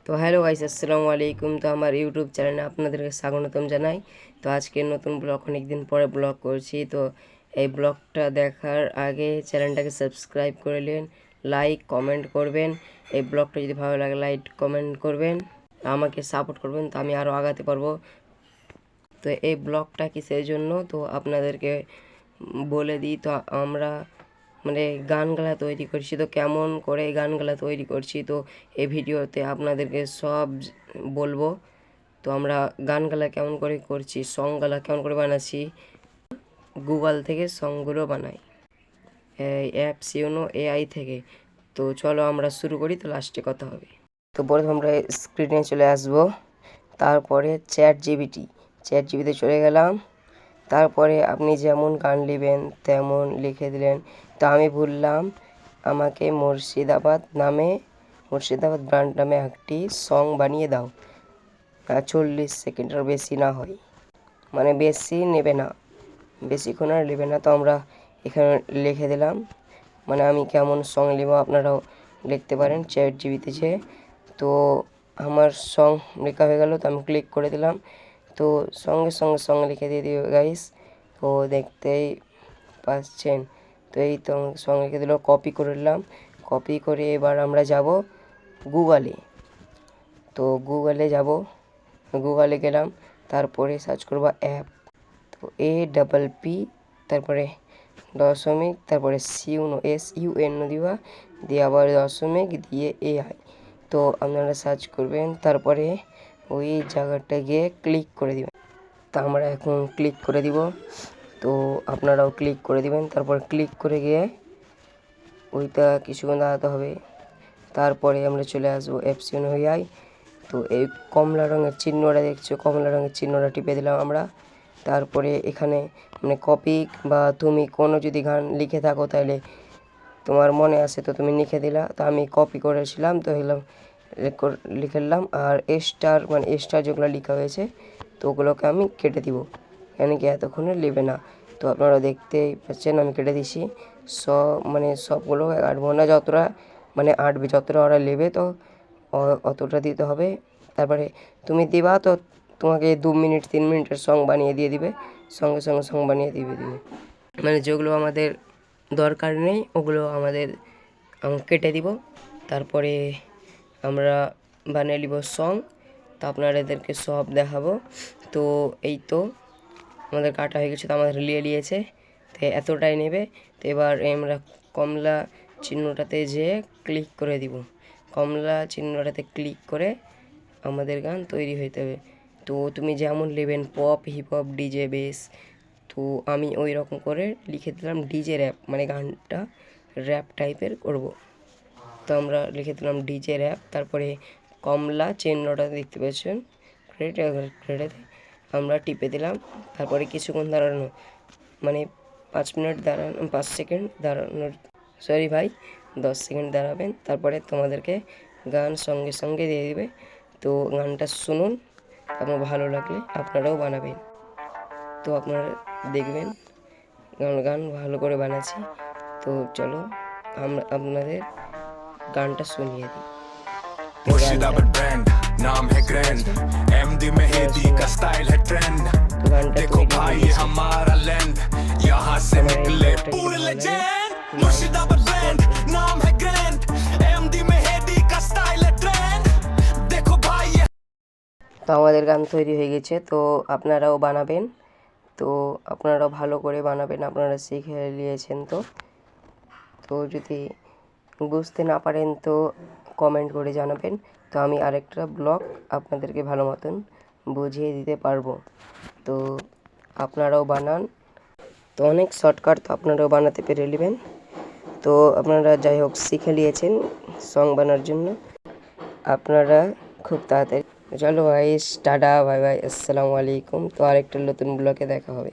তো hello guys, আসসালামু আলাইকুম। তো আমার ইউটিউব চ্যানেলে আপনাদেরকে স্বাগতম জানাই। তো আজকে নতুন ব্লগ, অনেক দিন পরে ব্লগ করছি। তো এই ব্লগটা দেখার আগে চ্যানেলটাকে সাবস্ক্রাইব করে নিন, লাইক কমেন্ট করবেন। এই ব্লগটা যদি ভালো লাগে লাইক কমেন্ট করবেন, আমাকে সাপোর্ট করবেন, তো আমি আরও আগাতে পারবো। তো এই ব্লগটা কিসের জন্য তো আপনাদেরকে বলে দিই। তো আমরা গানগুলা তৈরি করছি। তো কেমন করে গানগুলা তৈরি করছি তো এই ভিডিওতে আপনাদেরকে সব বলবো। তো আমরা গানগুলা কেমন করে করছি, সংগুলা কেমন করে বানাচ্ছি, গুগল থেকে সংগুলো বানাই, এই অ্যাপস ইউনো এআই থেকে। তো চলো আমরা শুরু করি, তো লাস্টে কথা হবে। তো প্রথমে আমরা স্ক্রিনে চলে আসব, তারপরে চ্যাট জিবিতে চলে গেলাম। তারপরে আপনি যেমন গান নেবেন তেমন লিখে দিলেন। তো আমি বললাম আমাকে মুর্শিদাবাদ ব্র্যান্ড নামে একটি সং বানিয়ে দাও, 40 সেকেন্ডের বেশি না হয়, বেশি নেবে না, বেশিক্ষণ আর নেবে না। তো আমরা এখানে লিখে দিলাম, আমি কেমন সং নেব আপনারাও লিখতে পারেন চ্যাট জিবিতে যে। তো আমার সং লেখা হয়ে গেল, তো আমি ক্লিক করে দিলাম। তো সঙ্গে সঙ্গে সং লিখে দিয়ে দিও গাইস। তো দেখতেই পাচ্ছেন। তো এই তো সং লিখে দিল, কপি করে নিলাম। কপি করে এবার আমরা যাব গুগলে। তো গুগলে গেলাম, তারপরে সার্চ করব অ্যাপ। তো APP তারপরে দশমিক তারপরে SUN দিবা, দিয়ে আবার দশমিক দিয়ে AI। তো আপনারা সার্চ করবেন, তারপরে ওই জায়গাটা গিয়ে ক্লিক করে দিবেন। তা আমরা এখন ক্লিক করে দিব, তো আপনারাও ক্লিক করে দিবেন। তারপর ক্লিক করে গিয়ে ওইটা কিছুক্ষণ দাঁড়াতে হবে। তারপরে আমরা চলে আসবো অ্যাপসিয়ন AI। তো এই কমলা রঙের চিহ্নটা দেখছো, কমলা রঙের চিহ্নটা টিপে দিলাম আমরা। তারপরে এখানে কপি বা তুমি কোনো যদি গান লিখে থাকো তাহলে তোমার মনে আছে তো তুমি লিখে দিলা। তো আমি কপি করেছিলাম, তো লিখে নিলাম। আর স্টার যেগুলো লেখা হয়েছে তো ওগুলোকে আমি কেটে দিব, কেন কি এতক্ষণে নেবে না। তো আপনারা দেখতেই পাচ্ছেন আমি কেটে দিছি। সবগুলো আঁটবো না, যতটা আঁটবে, যতটা ওরা নেবে তো অতটা দিতে হবে। তারপরে তুমি দিবা, তো তোমাকে 2 মিনিট 3 মিনিটের সং বানিয়ে দিয়ে দিবে, সঙ্গে সঙ্গে সং বানিয়ে দিবে। যেগুলো আমাদের দরকার নেই ওগুলো কেটে দিব। তারপরে আমরা বানিয়ে নিব সং। তো আপনাদেরকে সব দেখাবো। তো এই তো আমাদের কাটা হয়ে গেছে, তো আমাদের নিয়েছে, তো এতটাই নেবে। তো এবার আমরা কমলা চিহ্নটাতে যেয়ে ক্লিক করে দিব। কমলা চিহ্নটাতে ক্লিক করে আমাদের গান তৈরি হইতে হবে। তো তুমি যেমন নেবেন, pop, hip hop, DJ, base, তো আমি ওই রকম করে লিখে দিলাম ডিজে র্যাপ, গানটা র্যাপ টাইপের করব। তো আমরা লিখে দিলাম ডিজে র্যাপ। তারপরে কমলা চিহ্নটা দেখতে পাচ্ছেন, ক্রেডিটে আমরা টিপে দিলাম। তারপরে কিছুক্ষণ দাঁড়ানো, 5 মিনিট দাঁড়ানো, 5 সেকেন্ড দাঁড়ানোর, সরি ভাই 10 সেকেন্ড দাঁড়াবেন। তারপরে তোমাদেরকে গান সঙ্গে সঙ্গে দিয়ে দিবে। তো গানটা শুনুন, আপনার ভালো লাগলে আপনারাও বানাবেন। তো আপনারা দেখবেন গান ভালো করে বানাচ্ছি। তো চলো আমরা আপনাদের গানটা শুনিয়ে দিই। मुर्शिदाबाद ब्रांड नाम है ग्रैंड, MD मेहदी का स्टाइल है ट्रेंड। देखो भाई ये हमारा लैंड, यहाँ से निकले पूरे लेजेंड। मुर्शिदाबाद ब्रांड नाम है ग्रैंड, MD मेहदी का स्टाइल है ट्रेंड। देखो भाई তো আমাদের গান তৈরি হয়ে গেছে, তো আপনারাও বানাবেন। তো আপনারাও ভালো করে বানাবেন, আপনারা শিখে নিয়েছেন। তো যদি বুঝতে না পারেন তো কমেন্ট করে জানাবেন, তো আমি আরেকটা ব্লগ আপনাদেরকে ভালো মতন বুঝিয়ে দিতে পারবো। তো আপনারাও বানান, তো অনেক শর্টকাট, তো আপনারাও বানাতে পেরে নেবেন। তো আপনারা যাই হোক শিখে নিয়েছেন সং বানার জন্য, আপনারা খুব তাড়াতাড়ি। চলো ভাই, টাটা, বাই বাই, আসসালামু আলাইকুম। তো আরেকটা নতুন ব্লগে দেখা হবে।